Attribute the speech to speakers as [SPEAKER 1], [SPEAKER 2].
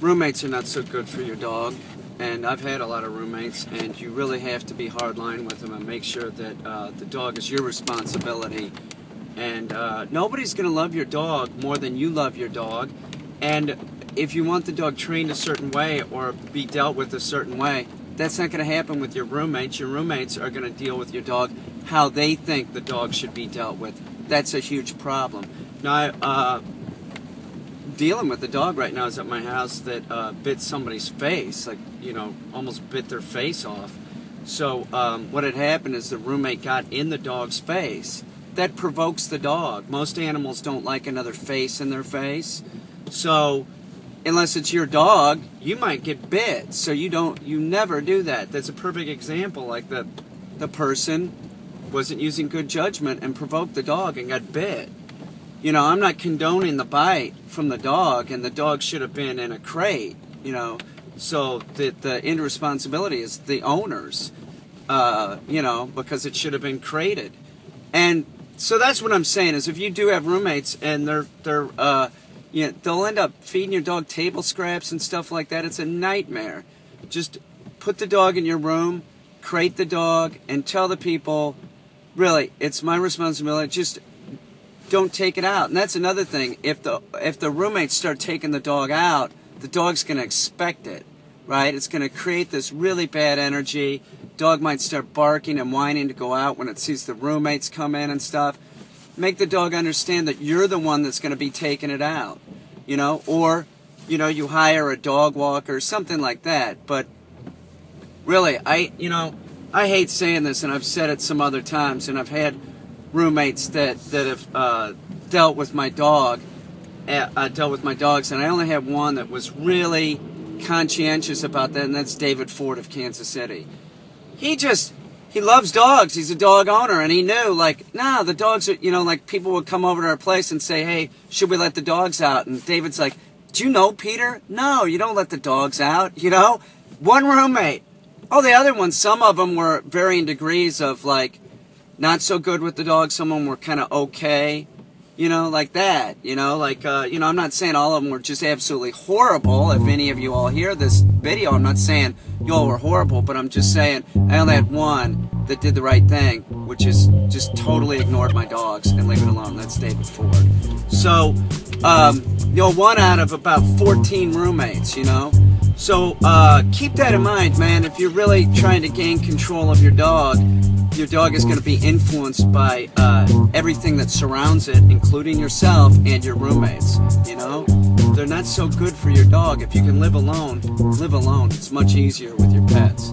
[SPEAKER 1] roommates are not so good for your dog, and I've had a lot of roommates, and you really have to be hardline with them and make sure that the dog is your responsibility. And nobody's going to love your dog more than you love your dog. And if you want the dog trained a certain way or be dealt with a certain way, that's not going to happen with your roommates. Your roommates are going to deal with your dog how they think the dog should be dealt with. That's a huge problem. Now, dealing with the dog right now is at my house that bit somebody's face, like, you know, almost bit their face off. So what had happened is the roommate got in the dog's face. That provokes the dog. Most animals don't like another face in their face. So unless it's your dog, you might get bit. So you never do that. That's a perfect example. Like the person wasn't using good judgment and provoked the dog and got bit. You know, I'm not condoning the bite from the dog, and the dog should have been in a crate, you know. So the irresponsibility is the owner's, you know, because it should have been crated. And so that's what I'm saying is if you do have roommates and you know, they'll end up feeding your dog table scraps and stuff like that. It's a nightmare. Just put the dog in your room, crate the dog, and tell the people, really, it's my responsibility. Just don't take it out. And that's another thing. If the roommates start taking the dog out, the dog's going to expect it, right? It's going to create this really bad energy. Dog might start barking and whining to go out when it sees the roommates come in and stuff. Make the dog understand that you're the one that's going to be taking it out, you know, or, you know, you hire a dog walker, something like that. But really, I hate saying this, and I've said it some other times, and I've had roommates that have dealt with my dogs, and I only have one that was really conscientious about that, and that's David Ford of Kansas City. He loves dogs. He's a dog owner, and he knew, like, nah, the dogs are, you know, like, people would come over to our place and say, hey, should we let the dogs out? And David's like, do you know, Peter? No, you don't let the dogs out, you know? One roommate. Oh, the other ones, some of them were varying degrees of, like, not so good with the dog. Some of them were kind of okay, you know, like that, you know, like, you know, I'm not saying all of them were just absolutely horrible. If any of you all hear this video, I'm not saying you all were horrible, but I'm just saying I only had one that did the right thing, which is just totally ignored my dogs and leave it alone. That's David Ford. So, you know, one out of about 14 roommates, you know. So, keep that in mind, man. If you're really trying to gain control of your dog is going to be influenced by everything that surrounds it, including yourself and your roommates, you know? They're not so good for your dog. If you can live alone, live alone. It's much easier with your pets.